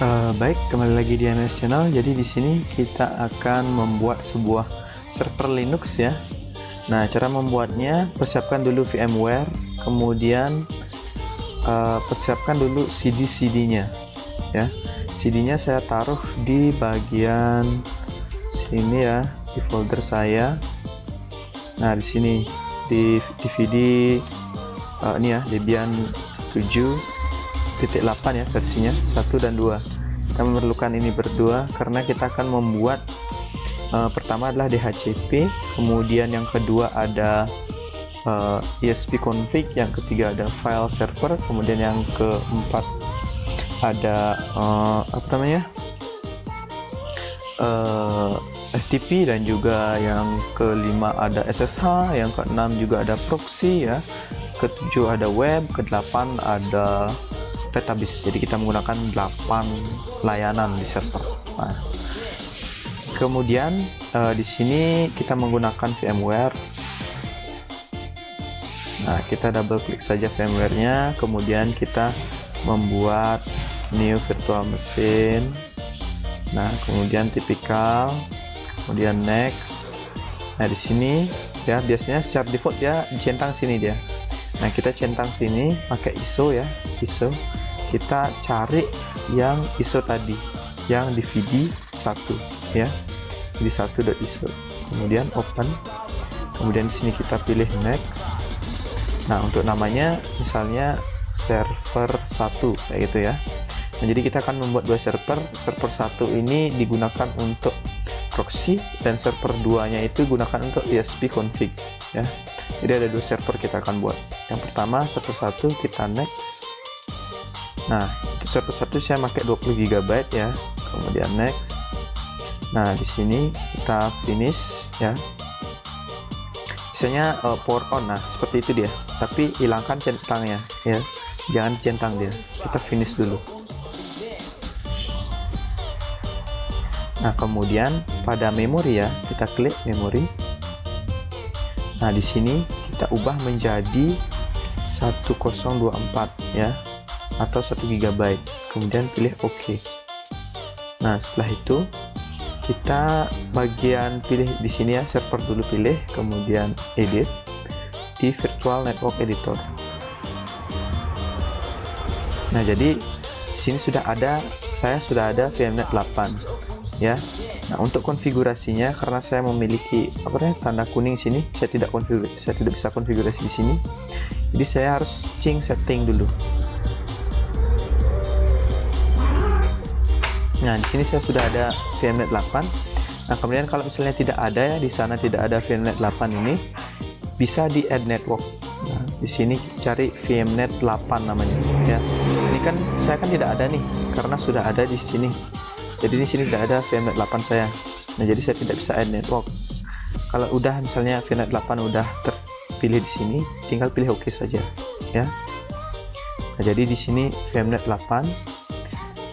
Baik, kembali lagi di MS Channel. Jadi di sini kita akan membuat sebuah server Linux ya. Nah, cara membuatnya, persiapkan dulu VMware, kemudian persiapkan dulu CD-nya ya. CD-nya saya taruh di bagian sini ya, di folder saya. Nah, di sini di DVD ini ya, Debian 7.8 ya versinya 1 dan 2. Kita memerlukan ini berdua karena kita akan membuat pertama adalah DHCP, kemudian yang kedua ada ESP-config, yang ketiga ada file server, kemudian yang keempat ada FTP, dan juga yang kelima ada SSH, yang keenam juga ada proxy ya, ketujuh ada web, kedelapan ada database. Jadi kita menggunakan 8 layanan di server. Nah, kemudian di sini kita menggunakan VMware. Nah, kita double klik saja VMware-nya, kemudian kita membuat new virtual machine. Nah, kemudian tipikal, kemudian next. Nah, di sini ya biasanya secara default ya centang sini dia. Nah, kita centang sini pakai ISO ya, ISO. Kita cari yang ISO tadi, yang DVD 1 ya, di 1.iso. Kemudian open. Kemudian di sini kita pilih next. Nah, untuk namanya misalnya server 1 kayak gitu ya. Nah, jadi kita akan membuat dua server. Server 1 ini digunakan untuk proxy, dan server 2-nya itu gunakan untuk ESP-config ya. Jadi ada dua server kita akan buat. Yang pertama server 1 kita next. Nah, untuk server 1 saya pakai 20 GB ya. Kemudian next. Nah, di sini kita finish ya. Misalnya power on, nah seperti itu dia. Tapi hilangkan centangnya ya. Jangan centang dia. Kita finish dulu. Nah, kemudian pada memori ya, kita klik memori. Nah, di sini kita ubah menjadi 1024 ya, atau 1 GB. Kemudian pilih OK. Nah, setelah itu kita bagian pilih di sini ya, server dulu pilih, kemudian edit di virtual network editor. Nah, jadi di sini saya sudah ada VMnet 8 ya. Nah, untuk konfigurasinya, karena saya memiliki tanda kuning sini, saya tidak bisa konfigurasi di sini. Jadi saya harus change setting dulu. Nah, di sini saya sudah ada VMnet 8. Nah, kemudian kalau misalnya tidak ada ya, di sana tidak ada VMnet 8 ini, bisa di add network. Nah, di sini cari VMnet 8 namanya ya. Ini kan saya tidak ada nih, karena sudah ada di sini. Jadi di sini tidak ada VMnet 8 saya. Nah, jadi saya tidak bisa add network. Kalau udah misalnya VMnet 8 udah terpilih di sini, tinggal pilih OK saja ya. Nah, jadi di sini VMnet 8.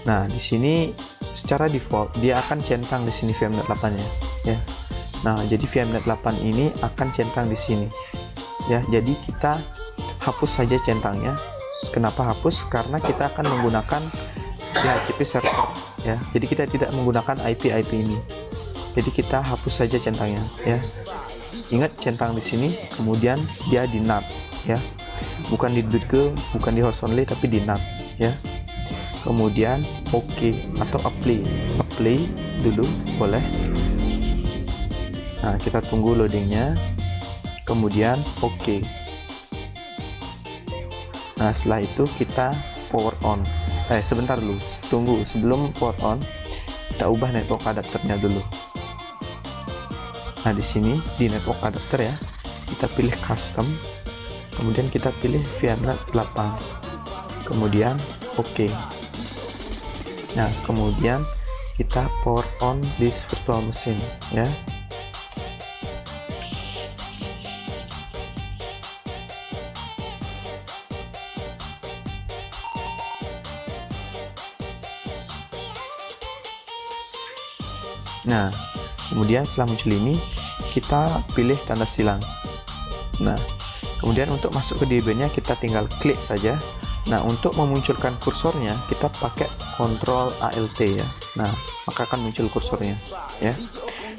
Nah, di sini secara default dia akan centang di sini VMnet 8-nya ya. Nah, jadi VMnet 8 ini akan centang di sini ya. Jadi kita hapus saja centangnya. Kenapa hapus? Karena kita akan menggunakan DHCP server ya. Jadi kita tidak menggunakan IP ini. Jadi kita hapus saja centangnya ya. Ingat, centang di sini, kemudian dia di NAT ya. Bukan di DG, bukan di host only, tapi di NAT ya. Kemudian OK atau apply dulu boleh. Nah, kita tunggu loadingnya, kemudian OK. Nah, setelah itu kita power on. Sebentar dulu, tunggu, sebelum power on kita ubah network adapternya dulu. Nah, di sini di network adapter ya, kita pilih custom, kemudian kita pilih VMnet 8, kemudian OK. Nah, kemudian kita power on this virtual machine ya. Nah, kemudian setelah muncul ini kita pilih tanda silang. Nah, kemudian untuk masuk ke DB nya kita tinggal klik saja Nah, untuk memunculkan kursornya kita pakai Ctrl Alt ya. Nah, maka akan muncul kursornya ya.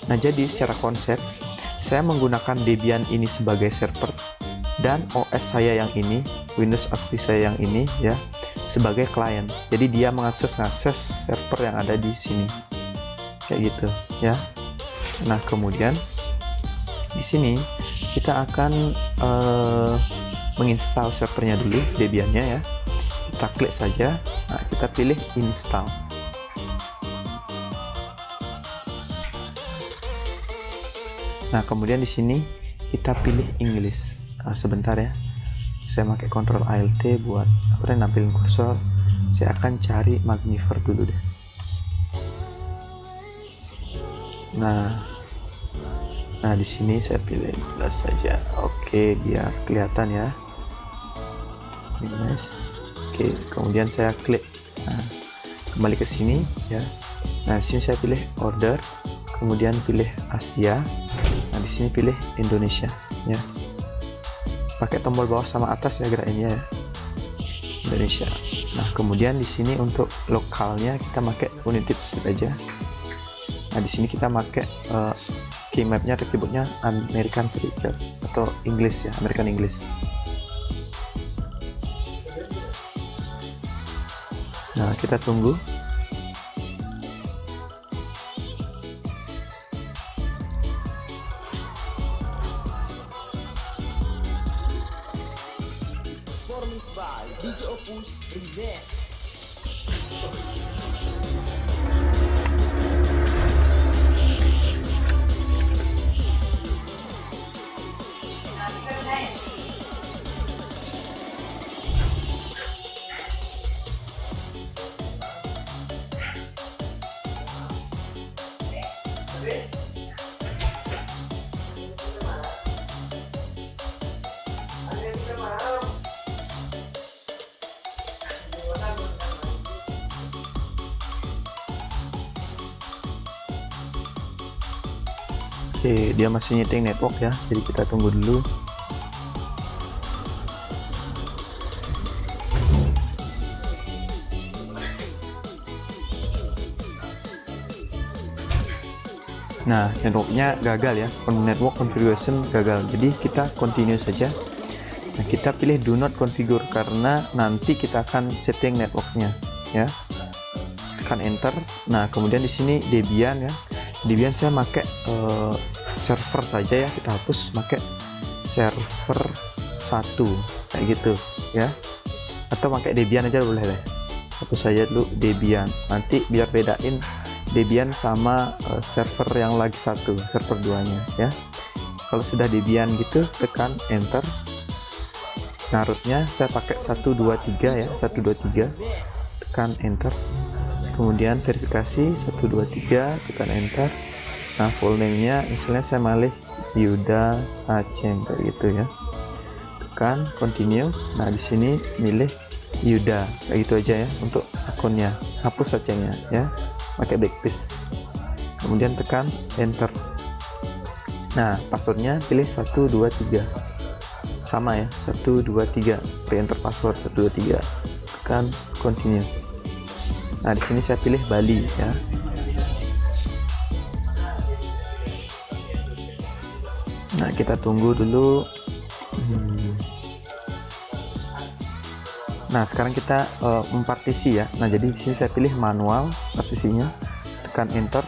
Nah, jadi secara konsep saya menggunakan Debian ini sebagai server dan OS saya yang ini, Windows asli saya yang ini ya, sebagai klien. Jadi dia mengakses server yang ada di sini. Kayak gitu ya. Nah, kemudian di sini kita akan menginstal servernya dulu, Debiannya ya. Kita klik saja. Nah, kita pilih install. Nah, kemudian di sini kita pilih English. Nah, sebentar ya. Saya pakai Ctrl Alt buat nampilin kursor. Saya akan cari Magnifier dulu deh. Nah, di sini saya pilih jelas saja. Oke, biar kelihatan ya. Nice. Oke, kemudian saya klik. Nah, kembali ke sini ya. Nah, di sini saya pilih order, kemudian pilih Asia. Nah, di sini pilih Indonesia ya. Pakai tombol bawah sama atas ya gerakannya ya. Indonesia. Nah, kemudian di sini untuk lokalnya kita pakai United States aja. Nah, di sini kita pakai keymapnya atau keyboardnya American Serial atau English ya, American English. Nah, kita tunggu. Performance by DJ Opus Remix. Oke, dia masih nyeting network ya, jadi kita tunggu dulu. Nah, networknya gagal ya, network configuration gagal, jadi kita continue saja. Nah, kita pilih do not configure karena nanti kita akan setting networknya ya. Tekan enter. Nah, kemudian di sini Debian ya. Debian saya pakai server saja ya, kita hapus, pakai server 1 kayak gitu ya, atau pakai Debian aja boleh deh. Hapus saja dulu Debian, nanti biar bedain Debian sama server yang lagi satu, server 2-nya ya. Kalau sudah Debian gitu tekan enter. Nah, rootnya saya pakai 123 ya, 123, tekan enter. Kemudian verifikasi 123, tekan enter. Nah, full name-nya misalnya saya pilih Yuda Saceng kayak gitu ya. Tekan continue. Nah, di sini milih Yuda kayak gitu aja ya untuk akunnya. Hapus Sacengnya ya, pakai backspace. Kemudian tekan enter. Nah, passwordnya pilih 123. Sama ya, 123. Re-enter password 123. Tekan continue. Nah, di sini saya pilih Bali ya. Nah, kita tunggu dulu. Nah, sekarang kita mempartisi ya. Nah, jadi di sini saya pilih manual partisinya, tekan enter.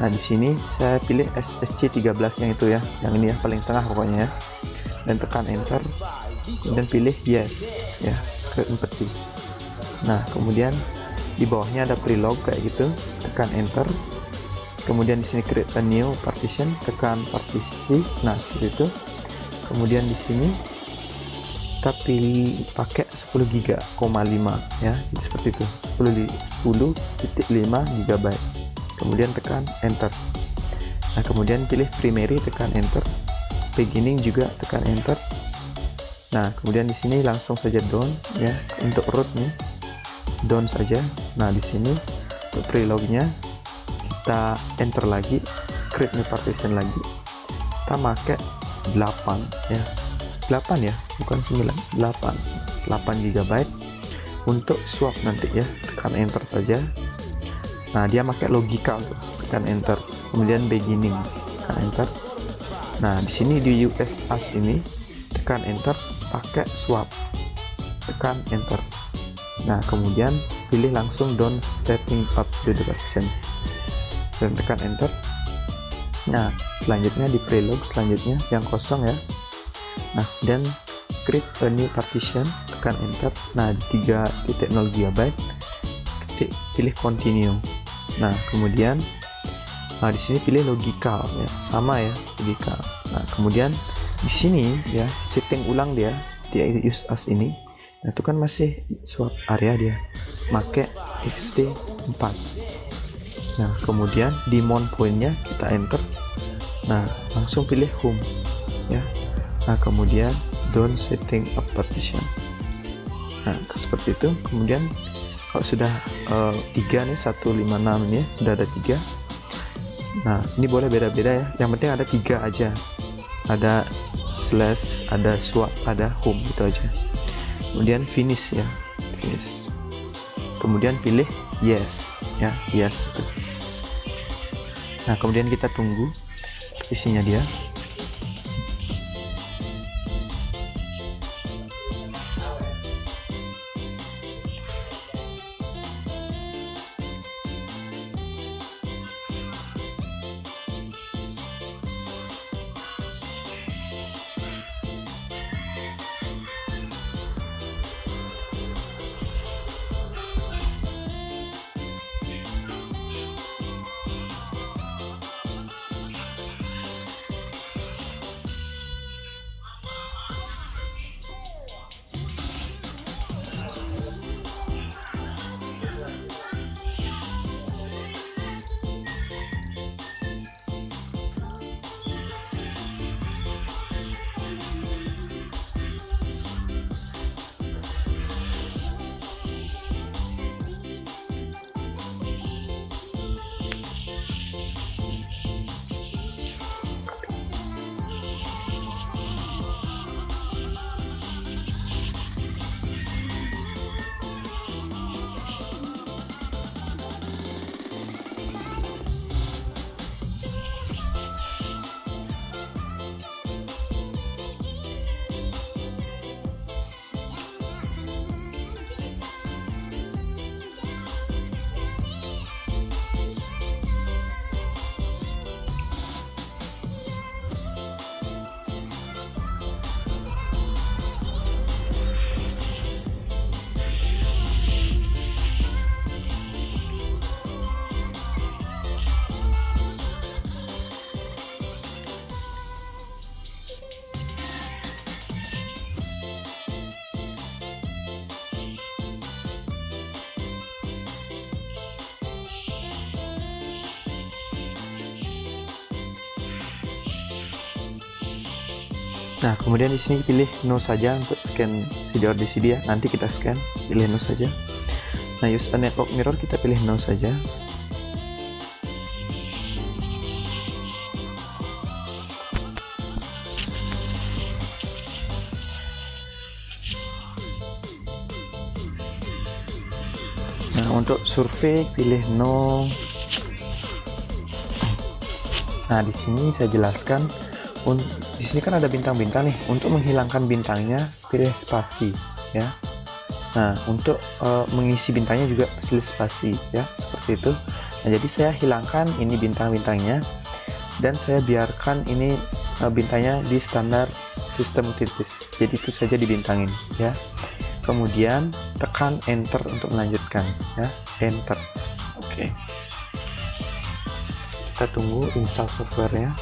Nah, di sini saya pilih SSC13 yang itu ya, yang ini ya, paling tengah pokoknya ya. Dan tekan enter. Kemudian pilih yes ya, ke empty. Nah, kemudian di bawahnya ada preload kayak gitu, tekan enter. Kemudian di sini create a new partition, tekan partisi. Nah, seperti itu. Kemudian di sini kita pilih pakai 10 GB, 5 ya, seperti itu, 10.5 GB. Kemudian tekan enter. Nah, kemudian pilih primary, tekan enter. Beginning juga tekan enter. Nah, kemudian di sini langsung saja down ya, untuk root nih down saja. Nah, di sini untuk prelognya kita enter lagi, create new partition lagi. Kita pakai 8 ya, 8 ya, bukan 9, 8 GB. untuk swap nanti ya, tekan enter saja. Nah, dia pakai logika tuh, tekan enter. Kemudian beginning, tekan enter. Nah, di sini di USAS ini tekan enter, pakai swap, tekan enter. Nah, kemudian pilih langsung don't stepping up the duration dan tekan enter. Nah, selanjutnya di preload selanjutnya yang kosong ya. Nah, dan create a new partition, tekan enter. Nah, 3.0 GB, pilih continue. Nah, kemudian di sini pilih logical ya, sama ya, logical. Nah, kemudian di sini ya setting ulang dia di use as ini. Nah, itu kan masih swap area dia, pakai xt 4. Nah, kemudian di mount pointnya kita enter. Nah, langsung pilih home ya. Nah, kemudian don't setting up partition. Nah, seperti itu. Kemudian kalau sudah 3 nih, 156 ini sudah ada 3. Nah, ini boleh beda-beda ya, yang penting ada 3 aja, ada slash, ada swap, ada home, gitu aja. Kemudian finish ya, finish. Kemudian pilih yes ya, yes. Nah, kemudian kita tunggu isinya dia. Nah, kemudian di sini pilih no saja untuk scan CD or DCD ya. Nanti kita scan, pilih no saja. Nah, use a network mirror kita pilih no saja. Nah, untuk survei pilih no. Nah, di sini saya jelaskan, di sini kan ada bintang-bintang nih. Untuk menghilangkan bintangnya pilih spasi ya. Nah, untuk mengisi bintangnya juga pilih spasi ya, seperti itu. Nah, jadi saya hilangkan ini bintang-bintangnya dan saya biarkan ini bintangnya di standar sistem utilities. Jadi itu saja dibintangin ya. Kemudian tekan enter untuk melanjutkan ya, enter. Oke. Kita tunggu install softwarenya.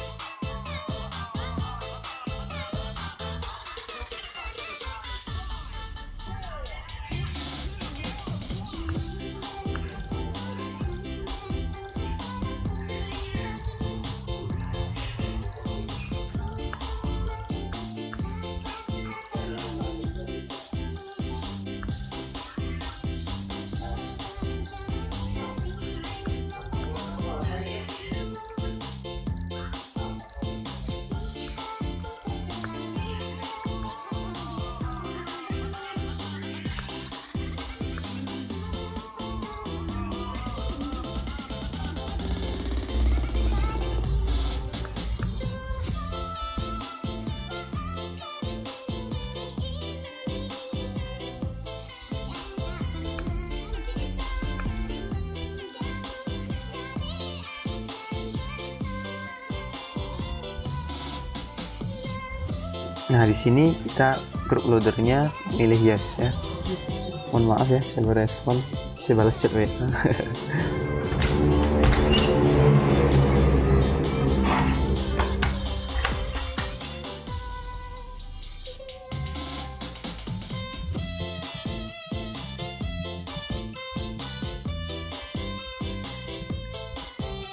Nah, di sini kita group loadernya milih yes ya. Mohon maaf ya, saya berespon, saya balas chat WA.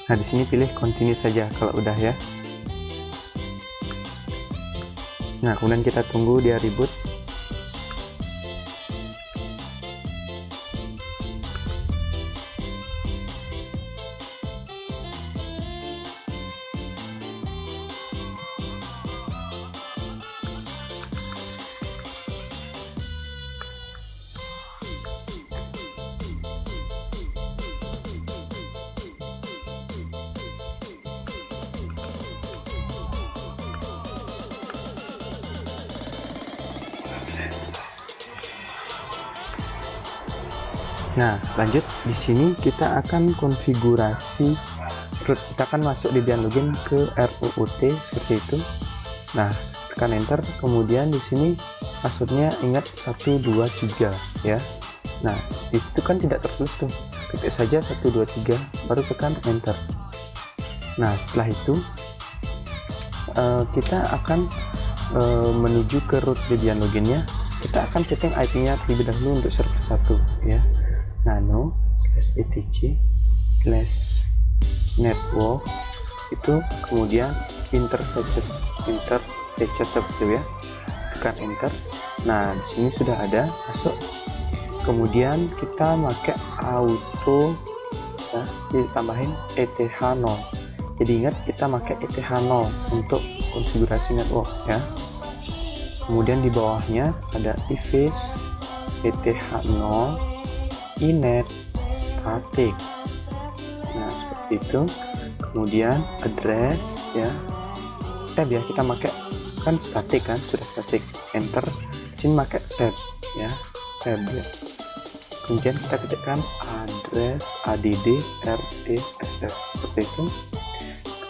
Nah, di sini pilih continue saja kalau udah ya. Nah, kemudian kita tunggu dia reboot. Nah, lanjut di sini kita akan konfigurasi root. Kita akan masuk Debian login ke root seperti itu. Nah, tekan enter, kemudian di sini passwordnya ingat 123 ya. Nah, di situ kan tidak tertulis tuh. Ketik saja 123 baru tekan enter. Nah, setelah itu kita akan menuju ke root Debian loginnya. Kita akan setting IP-nya terlebih dahulu untuk server 1 ya. nano/etc/network itu, kemudian interfaces seperti ya, tekan enter. Nah, di sini sudah ada masuk. Kemudian kita pakai auto ya, ditambahin ETH0. Jadi ingat kita pakai ETH0 untuk konfigurasi network ya. Kemudian di bawahnya ada device ETH0 inet static. Nah, seperti itu. Kemudian address ya, tab ya, kita pakai kan static kan, sudah static, enter. Sini pakai tab ya, tab ya. Kemudian kita ketikkan address add rtss seperti itu.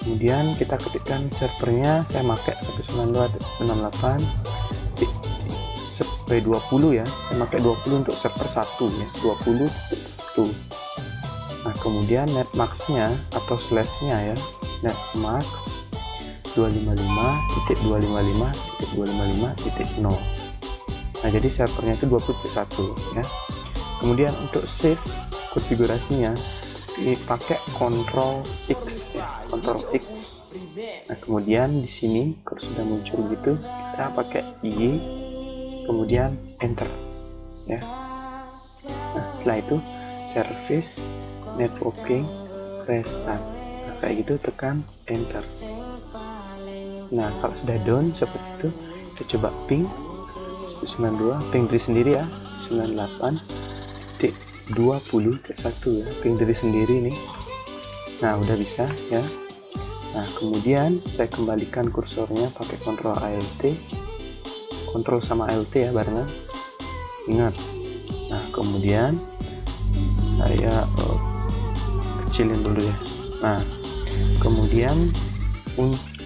Kemudian kita ketikkan servernya, saya pakai 192.168.20 ya, saya pakai 20 untuk server 1 ya, 20.1. Nah, kemudian netmax-nya atau slash-nya ya, netmax 255.255.255.0. Nah, jadi servernya itu 20.1 ya. Kemudian untuk save konfigurasinya dipakai Ctrl X ya, Ctrl X. Nah, kemudian di sini kalau sudah muncul gitu, kita pakai Y, kemudian enter ya. Nah, setelah itu service networking restart. Nah, kayak gitu, tekan enter. Nah, kalau sudah down seperti itu, kita coba ping 92, ping diri sendiri ya, 98.20.1 ya, ping diri sendiri nih. Nah, udah bisa ya. Nah, kemudian saya kembalikan kursornya pakai Ctrl ALT, Ctrl sama ALT ya barengan, ingat. Nah, kemudian saya kecilin dulu ya. Nah, kemudian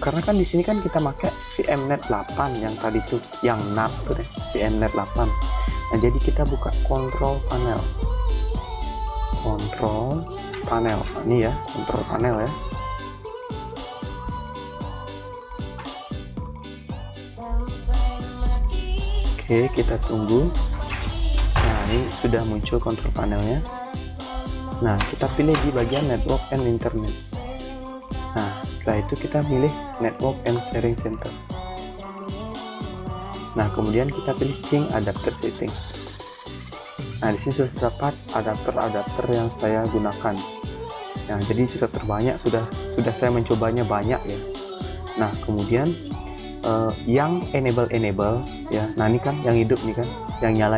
karena kan di sini kan kita pakai VMnet 8 yang tadi tuh, yang NAT tuh deh, VMnet 8. Nah, jadi kita buka kontrol panel. Nah, ini ya, kontrol panel ya. Oke, kita tunggu. Nah, ini sudah muncul kontrol panelnya. Nah, kita pilih di bagian network and internet. Nah, setelah itu kita pilih network and sharing center. Nah, kemudian kita pilih change adapter setting. Nah, di sini sudah terdapat adapter yang saya gunakan. Nah, jadi sudah terbanyak, sudah saya mencobanya banyak ya. Nah, kemudian yang enable ya. Nah, ini kan yang hidup nih kan, yang nyala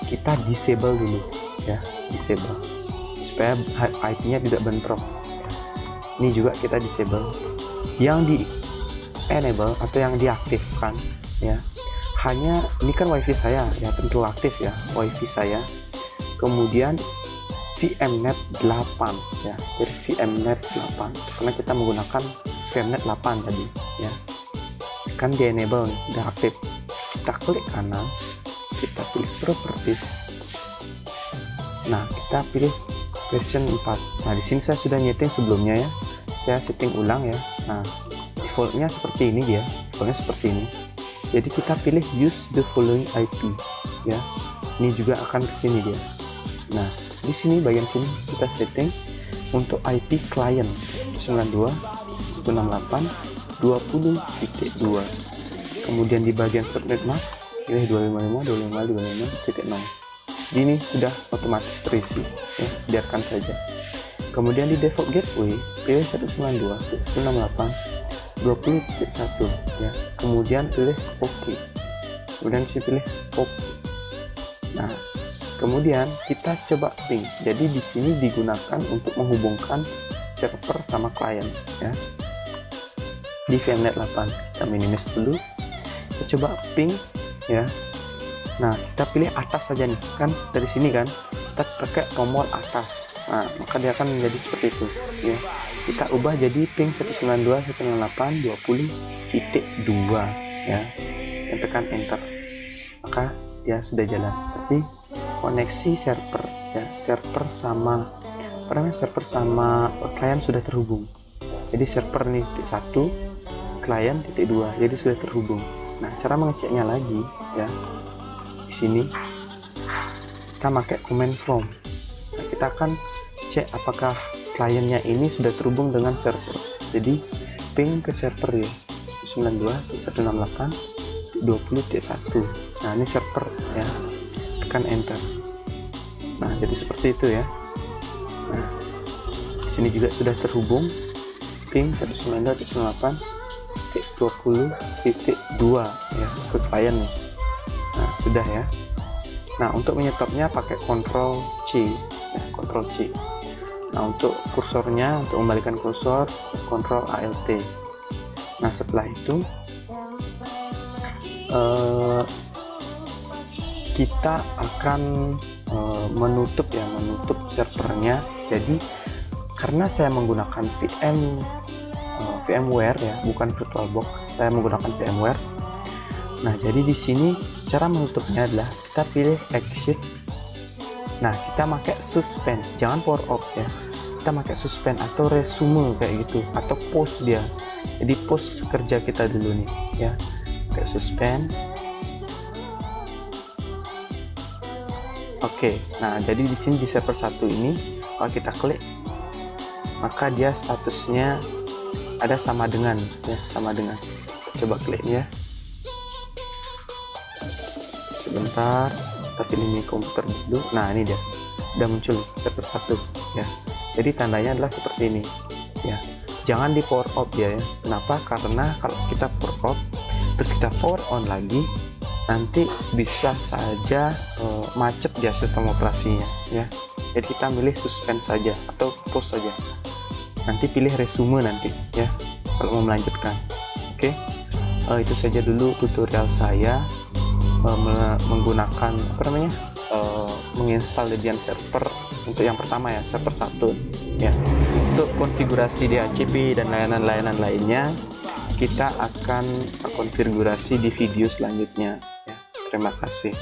kita disable dulu ya, disable supaya IP-nya tidak bentrok. Ini juga kita disable. Yang di enable atau yang diaktifkan ya, hanya ini kan wifi saya ya, tentu aktif ya wifi saya. Kemudian VMnet 8 ya, jadi VMnet 8 karena kita menggunakan VMnet 8 tadi ya. kan di enable nih, udah aktif. Kita klik kanan, kita pilih properties. Nah, kita pilih version 4. Nah, di sini saya sudah nyeting sebelumnya ya. Saya setting ulang ya. Nah, defaultnya seperti ini dia. Defaultnya seperti ini. Jadi kita pilih use the following IP ya. Ini juga akan ke sini dia. Nah, di sini bagian sini kita setting untuk IP client 92.168.20.2. Kemudian di bagian subnet mask pilih 255.255.255.0. Ini sudah otomatis terisi ya, biarkan saja. Kemudian di default gateway pilih 192.168.20.1 ya. Kemudian pilih OK. Kemudian saya pilih OK. Nah, kemudian kita coba ping. Jadi di sini digunakan untuk menghubungkan server sama klien ya. Di VMnet 8 kita minimize dulu. Kita coba ping ya. Nah, kita pilih atas saja nih, kan dari sini kan kita pakai tombol atas. Nah, maka dia akan menjadi seperti itu ya. Kita ubah jadi ping 192.168.20.2 ya. Dan tekan enter. Maka dia sudah jalan. Tapi koneksi server ya, server sama server sama klien sudah terhubung. Jadi server nih titik 1, klien titik 2, jadi sudah terhubung. Nah, cara mengeceknya lagi ya. Di sini kita pakai command from. Nah, kita akan cek apakah kliennya ini sudah terhubung dengan server. Jadi ping ke server ya 92.168.20.1. Nah, ini server ya. Tekan enter. Nah, jadi seperti itu ya. Nah, di sini juga sudah terhubung ping 192.168.20.2 ya ke klien nih. Nah, sudah ya. Nah, untuk menyetopnya pakai Ctrl C ya, Ctrl C. Nah, untuk kursornya, untuk membalikan kursor Ctrl Alt. Nah, setelah itu kita akan menutup servernya. Jadi karena saya menggunakan VMware ya, bukan VirtualBox, saya menggunakan VMware. Nah, jadi di sini cara menutupnya adalah kita pilih exit. Nah, kita pakai suspend, jangan power off ya. Kita pakai suspend atau resume kayak gitu, atau pause dia. Jadi pause kerja kita dulu nih ya. Kayak suspend. Oke, nah jadi di sini di server 1 ini kalau kita klik, maka dia statusnya ada sama dengan ya, sama dengan. Coba klik ya. Sebentar, kita pilih ini komputer dulu. Nah, ini dia udah muncul server 1 ya. Jadi tandanya adalah seperti ini ya. Jangan di power off ya. Kenapa? Karena kalau kita power off terus kita power on lagi, nanti bisa saja macet ya sistem operasinya ya. Jadi kita pilih suspend saja atau pause saja. Nanti pilih resume nanti ya kalau mau melanjutkan. Oke. Itu saja dulu tutorial saya menggunakan menginstal Debian server untuk yang pertama ya, server 1 ya. Untuk konfigurasi DHCP dan layanan-layanan lainnya kita akan konfigurasi di video selanjutnya ya. Terima kasih.